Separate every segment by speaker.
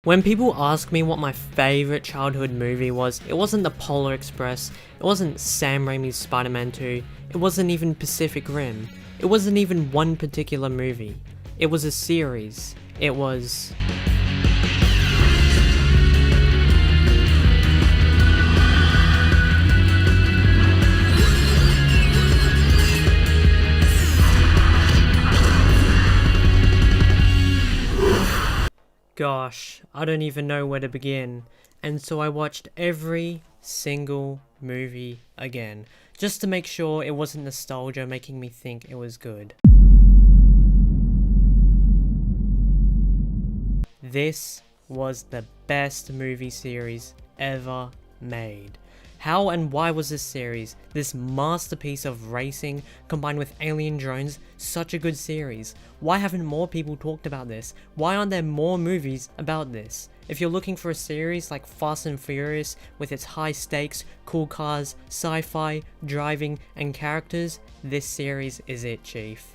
Speaker 1: When people ask me what my favorite childhood movie was, it wasn't The Polar Express, it wasn't Sam Raimi's Spider-Man 2, it wasn't even Pacific Rim, it wasn't even one particular movie. It was a series. It was... Gosh, I don't even know where to begin, and so I watched every single movie again, just to make sure it wasn't nostalgia making me think it was good. This was the best movie series ever made. How and why was this series, this masterpiece of racing combined with alien drones, such a good series? Why haven't more people talked about this? Why aren't there more movies about this? If you're looking for a series like Fast and Furious with its high stakes, cool cars, sci-fi, driving, and characters, this series is it, chief.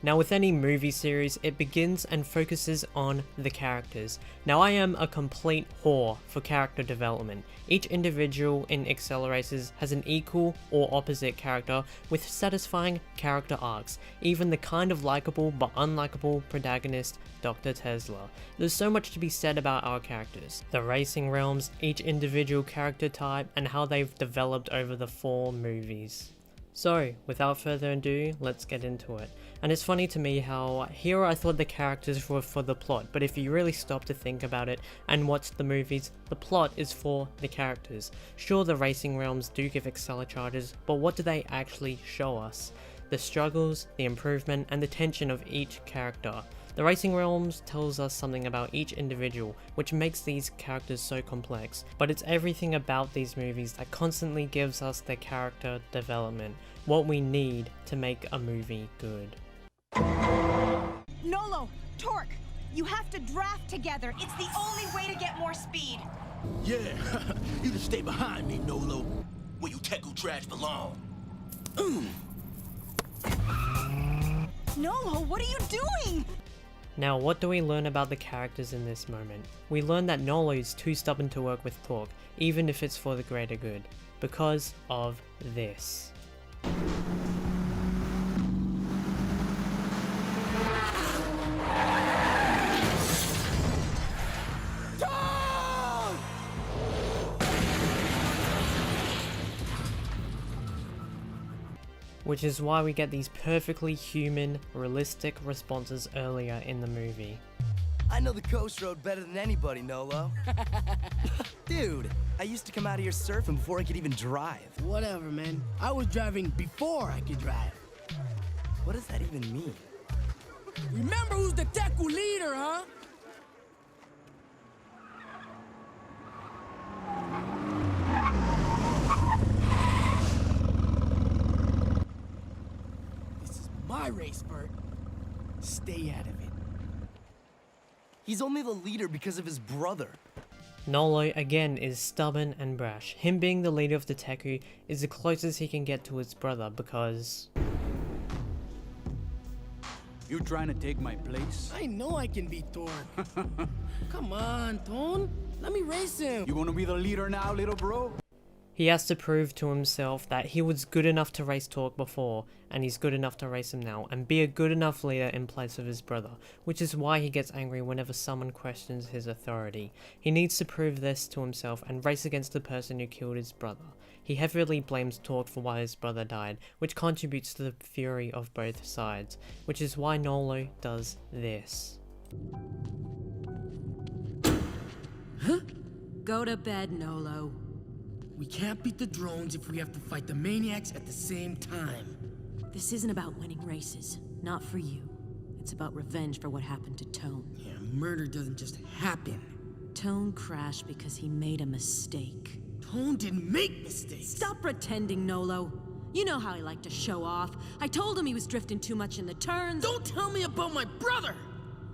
Speaker 1: Now with any movie series, it begins and focuses on the characters. Now I am a complete whore for character development. Each individual in AcceleRacers has an equal or opposite character with satisfying character arcs, even the kind of likable but unlikable protagonist, Dr. Tesla. There's so much to be said about our characters, the racing realms, each individual character type, and how they've developed over the 4 movies. So, without further ado, let's get into it. And it's funny to me how here I thought the characters were for the plot, but if you really stop to think about it and watch the movies, the plot is for the characters. Sure, the racing realms do give AcceleRacers, but what do they actually show us? The struggles, the improvement, and the tension of each character. The Racing Realms tells us something about each individual, which makes these characters so complex, but it's everything about these movies that constantly gives us the character development, what we need to make a movie good.
Speaker 2: Nolo, Torque, you have to draft together. It's the only way to get more speed.
Speaker 3: Yeah, you can stay behind me, Nolo, where you Teku trash belong.
Speaker 2: Nolo, what are you doing?
Speaker 1: Now, what do we learn about the characters in this moment? We learn that Nolo is too stubborn to work with Torque, even if it's for the greater good, because of this. Which is why we get these perfectly human, realistic responses earlier in the movie.
Speaker 4: I know the coast road better than anybody, Nolo. Dude, I used to come out of here surfing before I could even drive.
Speaker 5: Whatever, man. I was driving before I could drive.
Speaker 4: What does that even mean?
Speaker 5: Remember who's the Teku leader, huh? My race, Vert. Stay out of it.
Speaker 4: He's only the leader because of his brother.
Speaker 1: Nolo again is stubborn and brash. Him being the leader of the Teku is the closest he can get to his brother because...
Speaker 6: You trying to take my place?
Speaker 5: I know I can beat Thor. Come on, Tone. Let me race him.
Speaker 6: You wanna be the leader now, little bro?
Speaker 1: he has to prove to himself that he was good enough to race Torque before, and he's good enough to race him now, and be a good enough leader in place of his brother, which is why he gets angry whenever someone questions his authority. He needs to prove this to himself and race against the person who killed his brother. He heavily blames Torque for why his brother died, which contributes to the fury of both sides, which is why Nolo does this.
Speaker 7: Huh? Go to bed, Nolo.
Speaker 5: We can't beat the drones if we have to fight the maniacs at the same time.
Speaker 7: This isn't about winning races. Not for you. It's about revenge for what happened to Tone.
Speaker 5: Yeah, murder doesn't just happen.
Speaker 7: Tone crashed because he made a mistake.
Speaker 5: Tone didn't make mistakes.
Speaker 7: Stop pretending, Nolo. You know how I like to show off. I told him he was drifting too much in the turns.
Speaker 5: Don't tell me about my brother!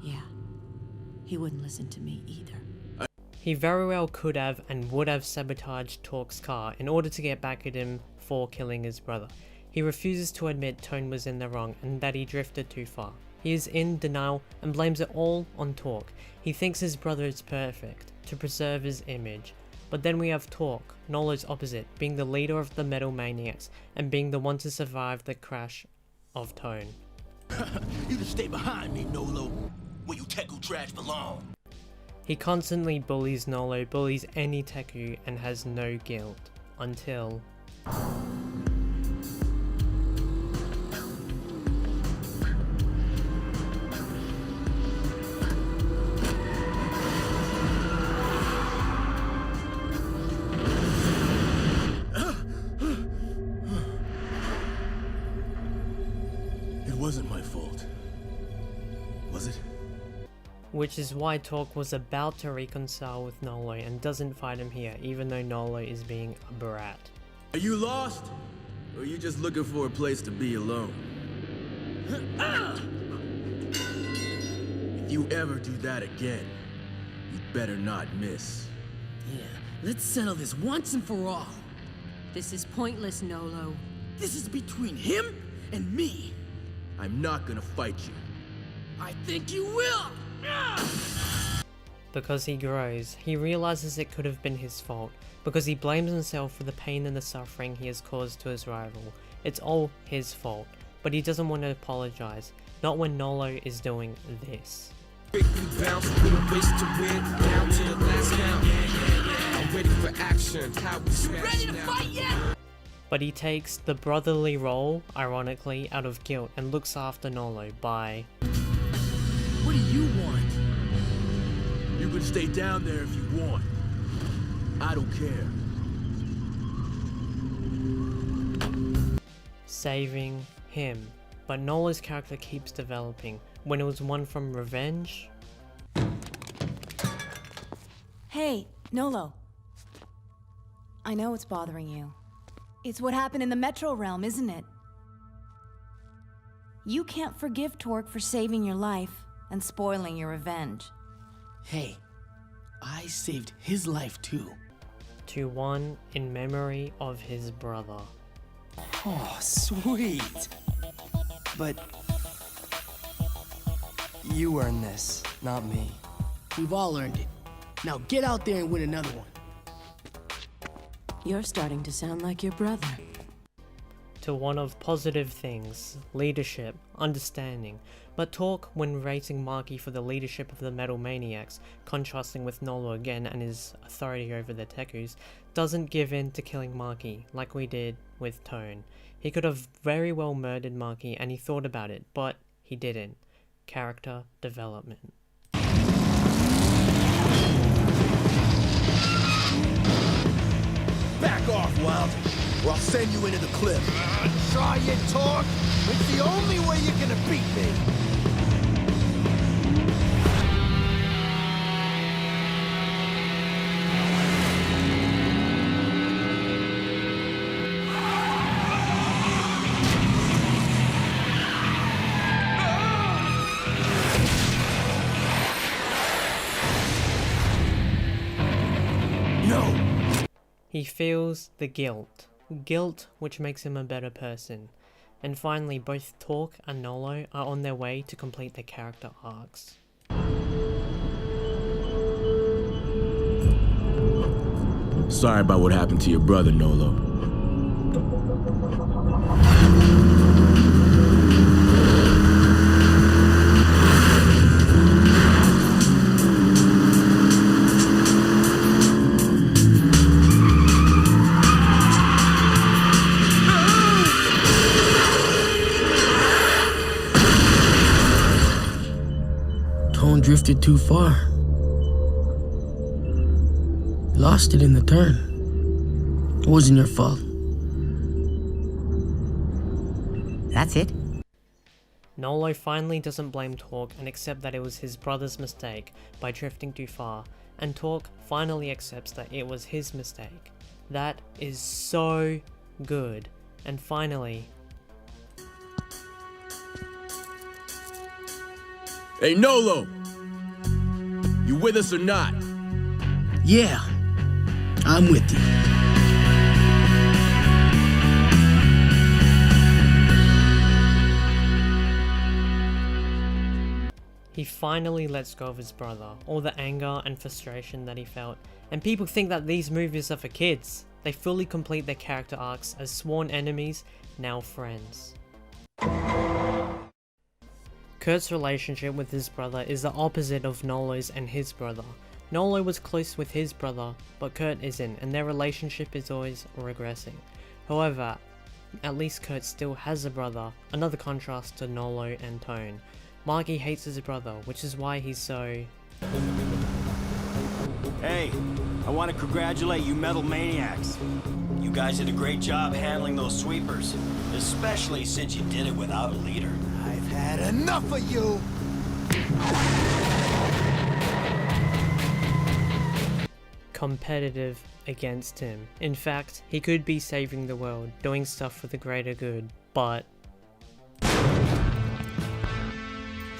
Speaker 7: Yeah. He wouldn't listen to me either.
Speaker 1: He very well could have and would have sabotaged Torque's car in order to get back at him for killing his brother. He refuses to admit Tone was in the wrong and that he drifted too far. He is in denial and blames it all on Torque. He thinks his brother is perfect to preserve his image. But then we have Torque, Nolo's opposite, being the leader of the Metal Maniacs and being the one to survive the crash of Tone.
Speaker 3: You just stay behind me, Nolo, where you Teku trash belong.
Speaker 1: He constantly bullies Nolo, bullies any Teku, and has no guilt. Until...
Speaker 3: It wasn't my fault. Was it?
Speaker 1: Which is why Torque was about to reconcile with Nolo and doesn't fight him here, even though Nolo is being a brat.
Speaker 3: Are you lost? Or are you just looking for a place to be alone? If you ever do that again, you better not miss.
Speaker 5: Yeah, let's settle this once and for all.
Speaker 7: This is pointless, Nolo.
Speaker 5: This is between him and me.
Speaker 3: I'm not gonna fight you.
Speaker 5: I think you will.
Speaker 1: Because he grows, he realizes it could have been his fault, because he blames himself for the pain and the suffering he has caused to his rival. It's all his fault, but he doesn't want to apologize, not when Nolo is doing this.
Speaker 5: Ready to fight yet?
Speaker 1: But he takes the brotherly role, ironically, out of guilt and looks after Nolo by...
Speaker 5: What do you want?
Speaker 3: You can stay down there if you want. I don't care.
Speaker 1: saving him. But Nolo's character keeps developing. When it was one from revenge...
Speaker 2: Hey, Nolo. I know it's bothering you. It's what happened in the Metro Realm, isn't it? You can't forgive Torque for saving your life and spoiling your revenge.
Speaker 5: Hey, I saved his life too.
Speaker 1: to one in memory of his brother.
Speaker 4: Oh, sweet. But you earned this, not me.
Speaker 5: We've all earned it. Now get out there and win another one.
Speaker 7: You're starting to sound like your brother.
Speaker 1: To one of positive things, leadership, understanding, but talk when rating Maki for the leadership of the Metal Maniacs, contrasting with Nolo again and his authority over the Tekus, doesn't give in to killing Maki like we did with Tone. He could have very well murdered Maki and he thought about it, but he didn't. Character development.
Speaker 3: Back off, Wild, or I'll send you into the cliff.
Speaker 4: Try it, Torque! It's the only way you're gonna beat me!
Speaker 1: He feels the guilt which makes him a better person. And finally, both Torque and Nolo are on their way to complete their character arcs.
Speaker 3: Sorry about what happened to your brother, Nolo.
Speaker 5: Drifted too far. Lost it in the turn. It wasn't your fault.
Speaker 8: That's it?
Speaker 1: Nolo finally doesn't blame Torque and accept that it was his brother's mistake by drifting too far, and Torque finally accepts that it was his mistake. That is so good. And finally...
Speaker 3: Hey, Nolo! You with us or not?
Speaker 5: Yeah, I'm with you.
Speaker 1: He finally lets go of his brother, all the anger and frustration that he felt, and people think that these movies are for kids. They fully complete their character arcs as sworn enemies, now friends. Kurt's relationship with his brother is the opposite of Nolo's and his brother. Nolo was close with his brother, but Kurt isn't, and their relationship is always regressing. However, at least Kurt still has a brother, another contrast to Nolo and Tone. Marky hates his brother, which is why he's so...
Speaker 9: Hey, I want to congratulate you metal maniacs. You guys did a great job handling those sweepers, especially since you did it without a leader.
Speaker 3: I've had enough of you!
Speaker 1: competitive against him. In fact, he could be saving the world, doing stuff for the greater good, but...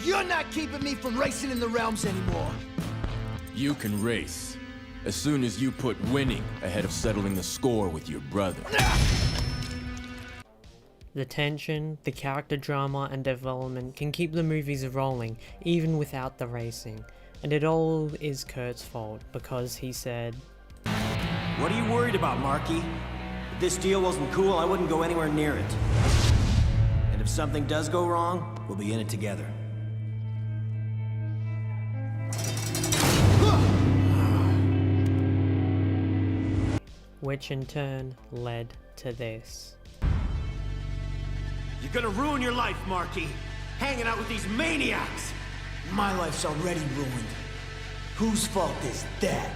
Speaker 3: You're not keeping me from racing in the realms anymore!
Speaker 10: You can race, as soon as you put winning ahead of settling the score with your brother.
Speaker 1: The tension, the character drama and development can keep the movies rolling even without the racing. And it all is Kurt's fault, because he said...
Speaker 9: What are you worried about, Marky? If this deal wasn't cool, I wouldn't go anywhere near it. And if something does go wrong, we'll be in it together.
Speaker 1: Which in turn led to this.
Speaker 9: You're gonna ruin your life, Marky. Hanging out with these maniacs!
Speaker 3: My life's already ruined. Whose fault is that?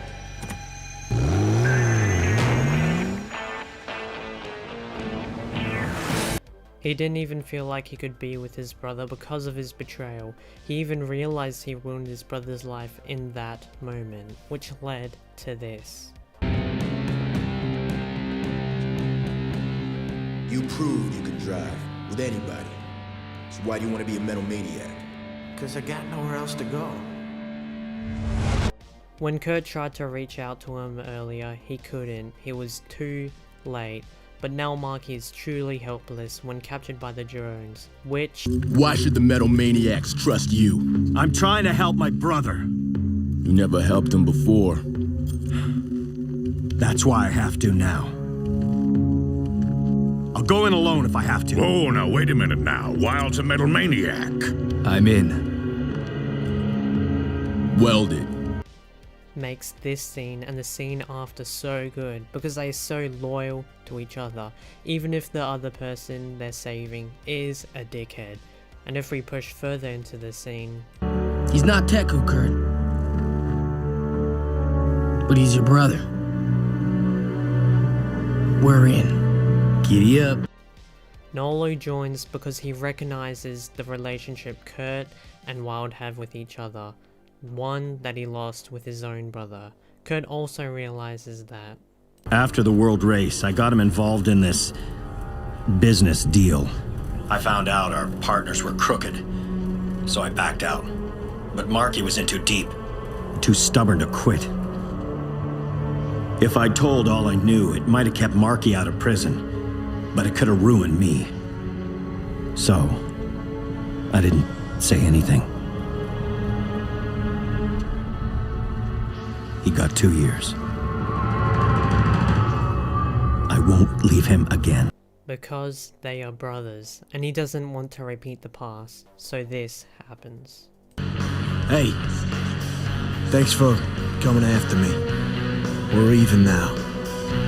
Speaker 1: He didn't even feel like he could be with his brother because of his betrayal. He even realized he ruined his brother's life in that moment, which led to this.
Speaker 3: You proved you could drive with anybody. So why do you want to be a metal maniac?
Speaker 9: 'Cause I got nowhere else to go.
Speaker 1: When Kurt tried to reach out to him earlier, he couldn't. He was too late. But now Marky is truly helpless when captured by the drones, which...
Speaker 10: Why should the metal maniacs trust you?
Speaker 9: I'm trying to help my brother.
Speaker 10: You never helped him before.
Speaker 9: That's why I have to now. I'll go in alone if I have to.
Speaker 11: Oh, now wait a minute now. Wild's a metal maniac.
Speaker 10: I'm in. Welded.
Speaker 1: Makes this scene and the scene after so good because they are so loyal to each other, even if the other person they're saving is a dickhead. And if we push further into the scene...
Speaker 5: He's not Teku, Kurt. But he's your brother. We're in. Giddy up.
Speaker 1: Nolo joins because he recognizes the relationship Kurt and Wild have with each other. One that he lost with his own brother. Kurt also realizes that
Speaker 9: after the world race, I got him involved in this business deal. I found out our partners were crooked, so I backed out. But Marky was in too deep, too stubborn to quit. If I'd told all I knew, it might have kept Marky out of prison, but it could have ruined me. So, I didn't say anything. He got 2 years. I won't leave him again.
Speaker 1: because they are brothers, and he doesn't want to repeat the past, so this happens.
Speaker 3: Hey, thanks for coming after me. We're even now.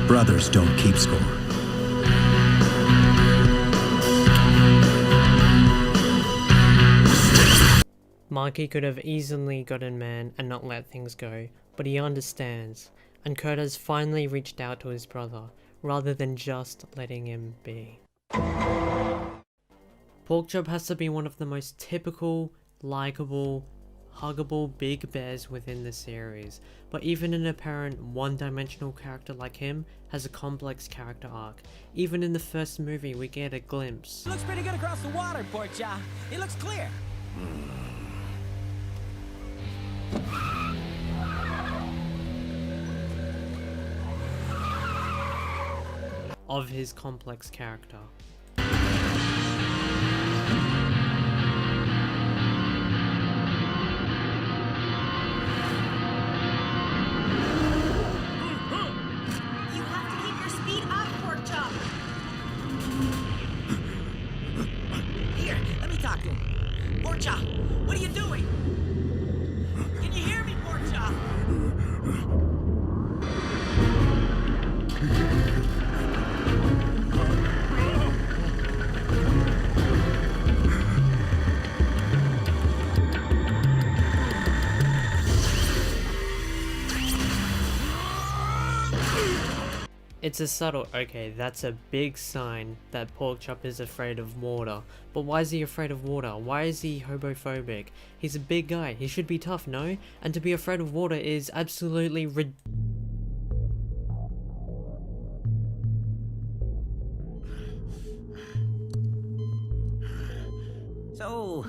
Speaker 9: Brothers don't keep score.
Speaker 1: Marky could have easily gotten man and not let things go, but he understands, and Kurt has finally reached out to his brother, rather than just letting him be. Porkchop has to be one of the most typical, likable, huggable big bears within the series, but even an apparent one-dimensional character like him has a complex character arc. Even in the first movie we get a glimpse.
Speaker 5: Looks pretty good across the water, Porkchop. It looks clear.
Speaker 1: Of his complex character. It's a subtle, okay, that's a big sign that Porkchop is afraid of water. But why is he afraid of water? Why is he homophobic? He's a big guy, he should be tough, no? And to be afraid of water is absolutely
Speaker 8: So,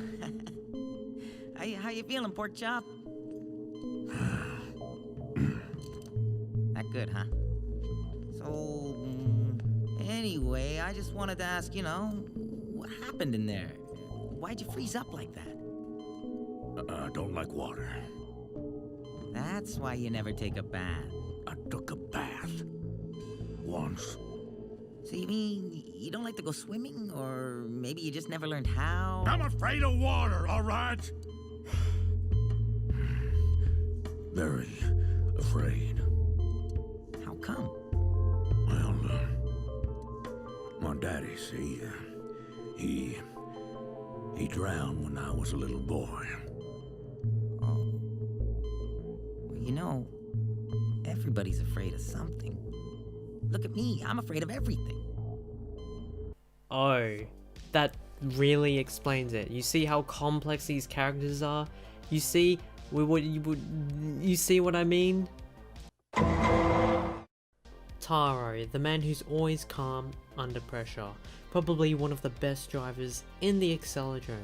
Speaker 8: how you feeling, Porkchop? That good, huh? So, anyway, I just wanted to ask, what happened in there? Why'd you freeze up like that?
Speaker 11: I don't like water.
Speaker 8: That's why you never take a bath.
Speaker 11: I took a bath. Once.
Speaker 8: So you mean you don't like to go swimming? Or maybe you just never learned how?
Speaker 11: I'm afraid of water, all right? Very afraid.
Speaker 8: How come?
Speaker 11: Well, my daddy, see, he drowned when I was a little boy.
Speaker 8: Oh. Well, everybody's afraid of something. Look at me, I'm afraid of everything.
Speaker 1: Oh, that really explains it. You see how complex these characters are? You see you see what I mean? Taro, the man who's always calm under pressure. Probably one of the best drivers in the AcceleRacers.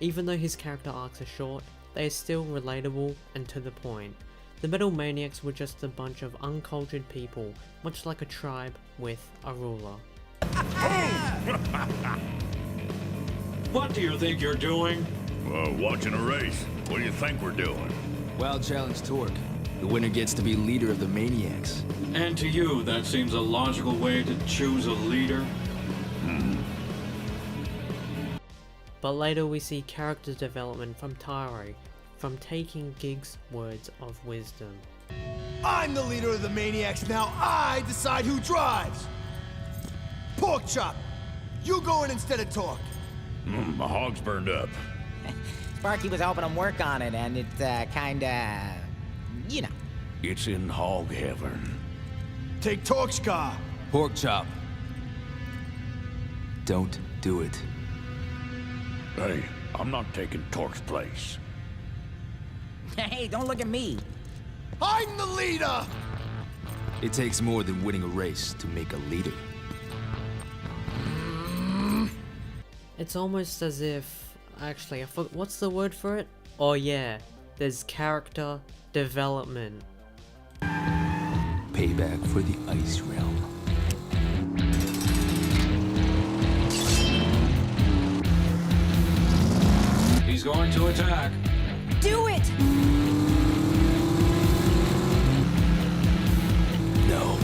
Speaker 1: Even though his character arcs are short, they are still relatable and to the point. The Metal Maniacs were just a bunch of uncultured people, much like a tribe with a ruler.
Speaker 11: What do you think you're doing? Watching a race. What do you think we're doing?
Speaker 10: Wild Challenge Torque. The winner gets to be leader of the Maniacs.
Speaker 12: And to you, that seems a logical way to choose a leader?
Speaker 1: But later we see character development from Taro, from taking Gig's words of wisdom.
Speaker 4: I'm the leader of the Maniacs, now I decide who drives! Porkchop! You go in instead of Torque!
Speaker 11: My hog's burned up.
Speaker 8: Sparky was helping him work on it, and it's kinda...
Speaker 11: It's in hog heaven.
Speaker 4: Take Torque's car!
Speaker 10: Porkchop. Don't do it.
Speaker 11: Hey, I'm not taking Torque's place.
Speaker 8: Hey, don't look at me!
Speaker 4: I'm the leader!
Speaker 10: It takes more than winning a race to make a leader.
Speaker 1: It's almost as if... Actually, I forgot, what's the word for it? Oh yeah, there's character development.
Speaker 10: Payback for the Ice Realm.
Speaker 12: He's going to attack.
Speaker 2: Do it!
Speaker 10: No.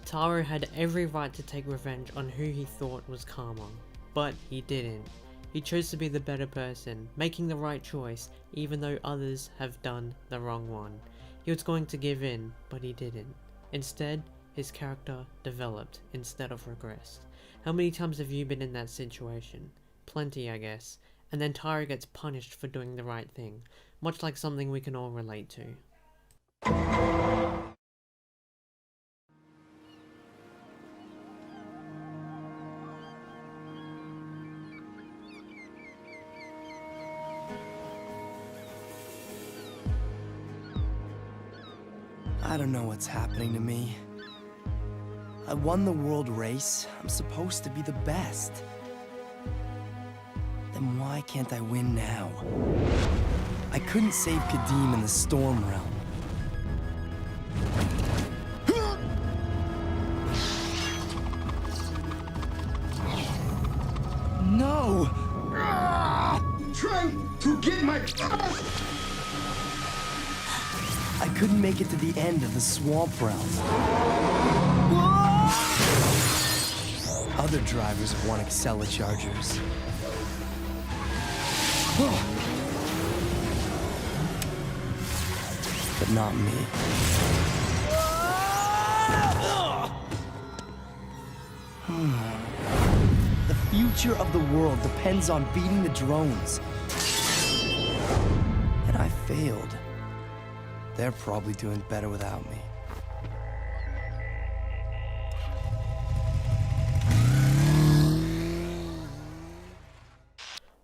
Speaker 1: Taro had every right to take revenge on who he thought was Karma, but he didn't. He chose to be the better person, making the right choice even though others have done the wrong one. He was going to give in, but he didn't. Instead, his character developed instead of regressed. How many times have you been in that situation? Plenty, I guess. And then Taro gets punished for doing the right thing, much like something we can all relate to.
Speaker 4: I don't know what's happening to me. I won the world race. I'm supposed to be the best. Then why can't I win now? I couldn't save Kadeem in the Storm Realm. No!
Speaker 6: Trying to get my...
Speaker 4: I couldn't make it to the end of the Swamp Realm.
Speaker 13: Other drivers have won AcceleRacers. But not me. The future of the world depends on beating the drones. And I failed. They're probably doing better without me.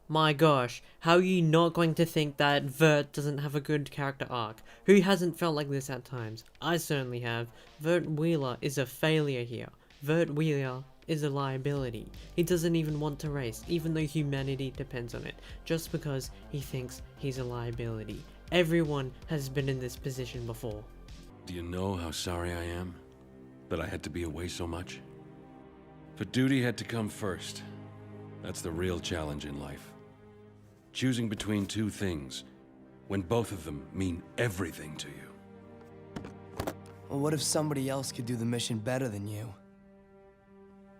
Speaker 1: My gosh, how are you not going to think that Vert doesn't have a good character arc? Who hasn't felt like this at times? I certainly have. Vert Wheeler is a failure here. Vert Wheeler is a liability. He doesn't even want to race, even though humanity depends on it, just because he thinks he's a liability. Everyone has been in this position before.
Speaker 14: Do you know how sorry I am that I had to be away so much? But duty had to come first. That's the real challenge in life. Choosing between two things, when both of them mean everything to you.
Speaker 13: Well, what if somebody else could do the mission better than you?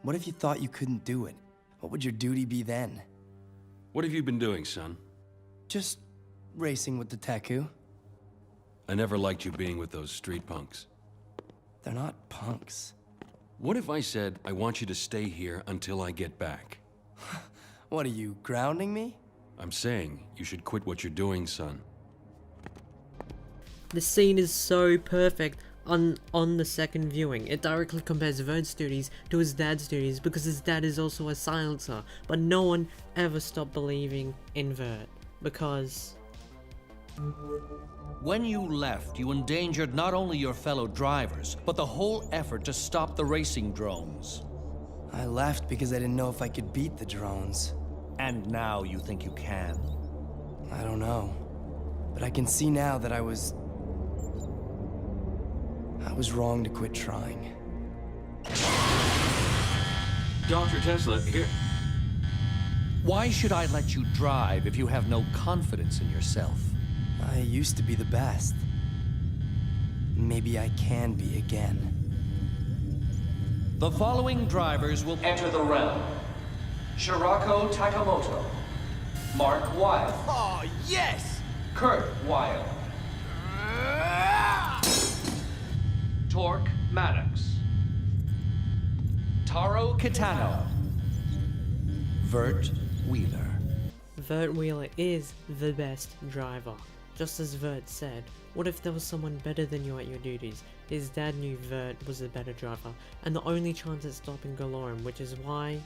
Speaker 13: What if you thought you couldn't do it? What would your duty be then?
Speaker 14: What have you been doing, son?
Speaker 13: Just racing with the Teku.
Speaker 14: I never liked you being with those street punks.
Speaker 13: They're not punks.
Speaker 14: What if I said, I want you to stay here until I get back?
Speaker 13: What are you, grounding me?
Speaker 14: I'm saying you should quit what you're doing, son.
Speaker 1: The scene is so perfect on the second viewing. It directly compares Vert's duties to his dad's duties because his dad is also a silencer, but no one ever stopped believing in Vert because...
Speaker 15: When you left, you endangered not only your fellow drivers, but the whole effort to stop the racing drones.
Speaker 13: I left because I didn't know if I could beat the drones.
Speaker 15: And now you think you can?
Speaker 13: I don't know. But I can see now that I was wrong to quit trying.
Speaker 12: Dr. Tesla, here.
Speaker 15: Why should I let you drive if you have no confidence in yourself?
Speaker 13: I used to be the best. Maybe I can be again.
Speaker 15: The following drivers will enter the realm. Shirako Takamoto, Mark Wilde.
Speaker 4: Oh, yes!
Speaker 15: Kurt Wilde. Torque Maddox. Taro Kitano. Vert Wheeler.
Speaker 1: Vert Wheeler is the best driver. Just as Vert said, what if there was someone better than you at your duties? His dad knew Vert was the better driver, and the only chance at stopping Galorum, which is why...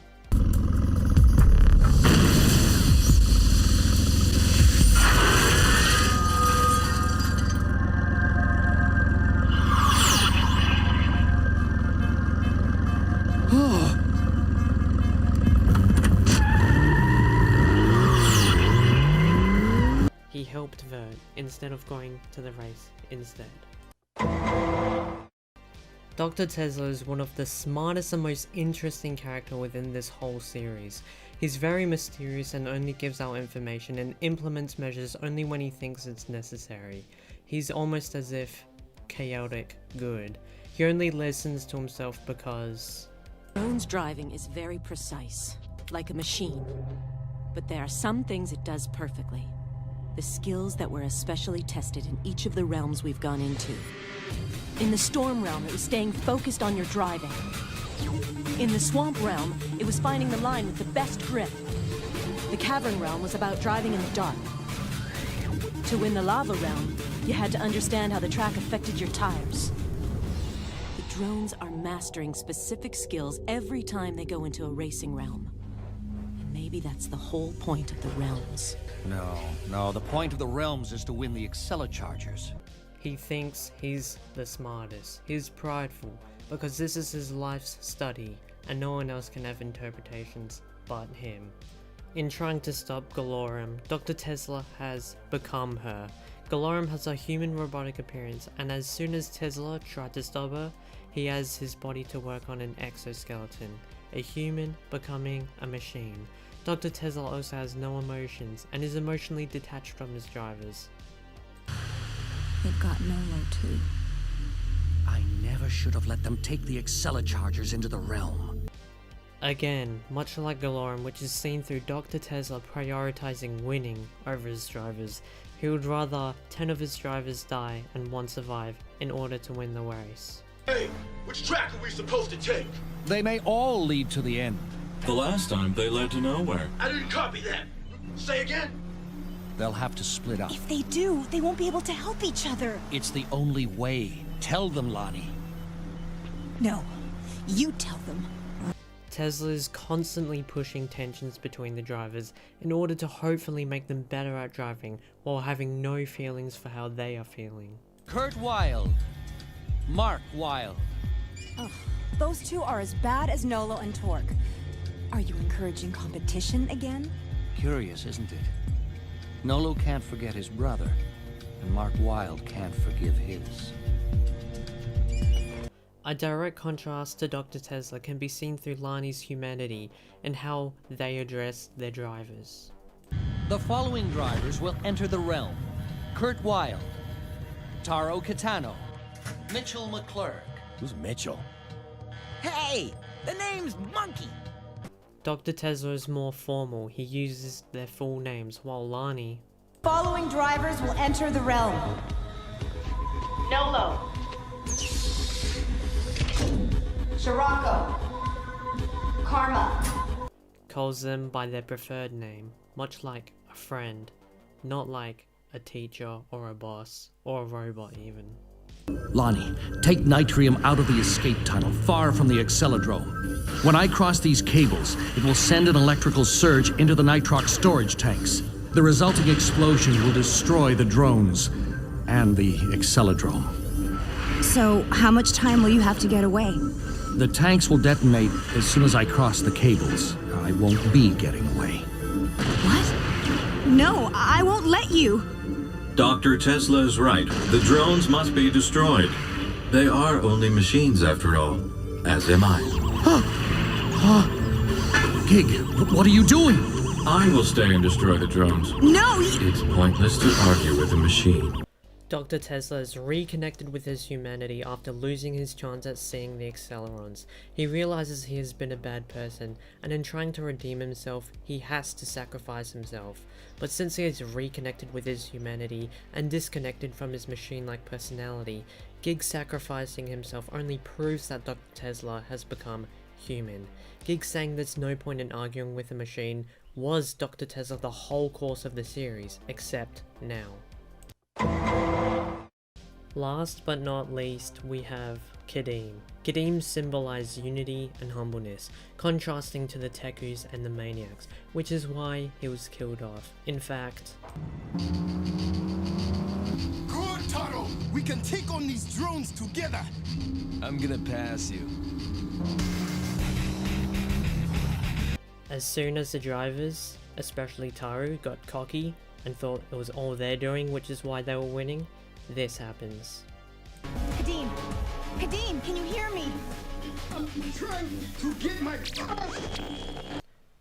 Speaker 1: he helped Vert instead of going to the race instead. Dr. Tesla is one of the smartest and most interesting character within this whole series. He's very mysterious and only gives out information and implements measures only when he thinks it's necessary. He's almost as if chaotic good. He only listens to himself because...
Speaker 7: Drone's driving is very precise, like a machine. But there are some things it does perfectly. The skills that were especially tested in each of the realms we've gone into. In the Storm realm, it was staying focused on your driving. In the Swamp realm, it was finding the line with the best grip. The Cavern realm was about driving in the dark. To win the Lava realm, you had to understand how the track affected your tires. The drones are mastering specific skills every time they go into a racing realm. And maybe that's the whole point of the realms.
Speaker 15: No, the point of the realms is to win the AcceleRacers.
Speaker 1: He thinks he's the smartest. He's prideful, because this is his life's study, and no one else can have interpretations but him. In trying to stop Galorum, Dr. Tesla has become her. Galorum has a human robotic appearance, and as soon as Tesla tried to stop her, he has his body to work on an exoskeleton, a human becoming a machine. Dr. Tesla also has no emotions, and is emotionally detached from his drivers.
Speaker 16: They've got Nolo too.
Speaker 15: I never should have let them take the AcceleRacers into the realm.
Speaker 1: Again, much like Galorum, which is seen through Dr. Tesla prioritizing winning over his drivers, he would rather 10 of his drivers die and 1 survive in order to win the race.
Speaker 4: Hey, which track are we supposed to take?
Speaker 15: They may all lead to the end.
Speaker 12: The last time they led to nowhere.
Speaker 4: I didn't copy that. Say again?
Speaker 15: They'll have to split up.
Speaker 2: If they do, they won't be able to help each other.
Speaker 15: It's the only way. Tell them, Lonnie.
Speaker 2: No, you tell them.
Speaker 1: Tesla is constantly pushing tensions between the drivers in order to hopefully make them better at driving while having no feelings for how they are feeling.
Speaker 15: Kurt Wilde. Mark Wilde.
Speaker 2: Ugh, those two are as bad as Nolo and Torque. Are you encouraging competition again?
Speaker 15: Curious, isn't it? Nolo can't forget his brother, and Mark Wilde can't forgive his.
Speaker 1: A direct contrast to Dr. Tesla can be seen through Lonnie's humanity and how they address their drivers.
Speaker 15: The following drivers will enter the realm. Kurt Wilde, Taro Kitano, Mitchell McClurg.
Speaker 3: Who's Mitchell?
Speaker 8: Hey, the name's Monkey.
Speaker 1: Dr. Tesla is more formal, he uses their full names, while Lonnie...
Speaker 2: Following drivers will enter the realm. Nolo. Shirako. Karma.
Speaker 1: calls them by their preferred name, much like a friend, not like a teacher or a boss, or a robot even.
Speaker 15: Lonnie, take Nitrium out of the escape tunnel, far from the Accelerdrome. When I cross these cables, it will send an electrical surge into the nitrox storage tanks. The resulting explosion will destroy the drones and the Accelerdrome.
Speaker 16: So, how much time will you have to get away?
Speaker 15: The tanks will detonate as soon as I cross the cables. I won't be getting away.
Speaker 16: What? No, I won't let you!
Speaker 12: Dr. Tesla is right. The drones must be destroyed. They are only machines after all, as am I.
Speaker 15: Gig, what are you doing?
Speaker 12: I will stay and destroy the drones.
Speaker 16: No!
Speaker 12: It's pointless to argue with a machine.
Speaker 1: Dr. Tesla is reconnected with his humanity after losing his chance at seeing the Accelerons. He realizes he has been a bad person, and in trying to redeem himself, he has to sacrifice himself. But since he is reconnected with his humanity and disconnected from his machine-like personality, Gig sacrificing himself only proves that Dr. Tesla has become human. Gig saying there's no point in arguing with a machine was Dr. Tesla the whole course of the series, except now. Last but not least, we have Kadeem. Kadeem symbolized unity and humbleness, contrasting to the Tekus and the Maniacs, which is why he was killed off. In fact...
Speaker 4: Good, Taro! We can take on these drones together!
Speaker 13: I'm gonna pass you.
Speaker 1: As soon as the drivers, especially Taro, got cocky and thought it was all they're doing, which is why they were winning, this happens.
Speaker 2: Kadeem! Kadeem, can you hear me?
Speaker 4: I'm trying to get my...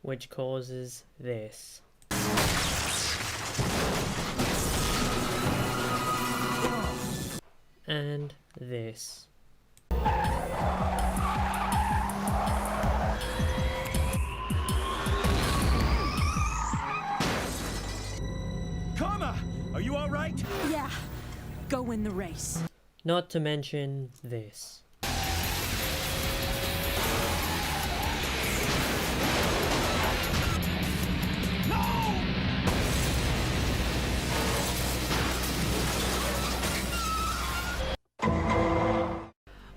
Speaker 1: Which causes this. And this.
Speaker 3: Karma! Are you alright?
Speaker 7: Yeah. Go win the race.
Speaker 1: Not to mention this.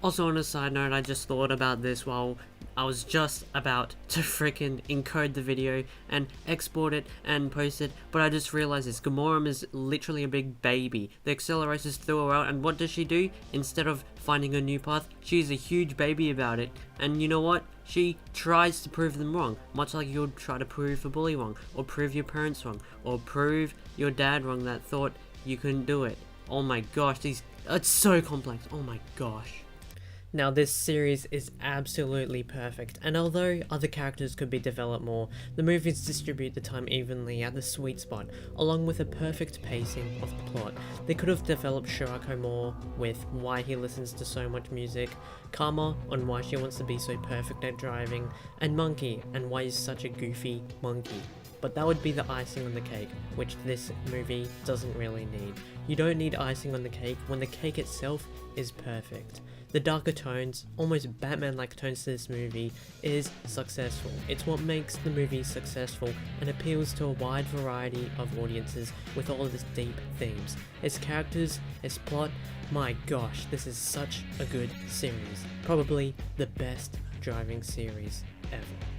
Speaker 1: Also, on a side note, I just thought about this while I was just about to frickin' encode the video and export it and post it, but I just realized this. Gamorum is literally a big baby. The AcceleRacers threw her out, and what does she do? Instead of finding a new path, she's a huge baby about it. And you know what? She tries to prove them wrong, much like you'd try to prove a bully wrong, or prove your parents wrong, or prove your dad wrong that thought you couldn't do it. Oh my gosh, it's so complex. Oh my gosh. Now this series is absolutely perfect, and although other characters could be developed more, the movies distribute the time evenly at the sweet spot, along with a perfect pacing of the plot. They could have developed Shirako more with why he listens to so much music, Karma on why she wants to be so perfect at driving, and Monkey and why he's such a goofy monkey. But that would be the icing on the cake, which this movie doesn't really need. You don't need icing on the cake when the cake itself is perfect. The darker tones, almost Batman-like tones to this movie is successful. It's what makes the movie successful and appeals to a wide variety of audiences with all of its deep themes. Its characters, its plot, my gosh, this is such a good series. Probably the best driving series ever.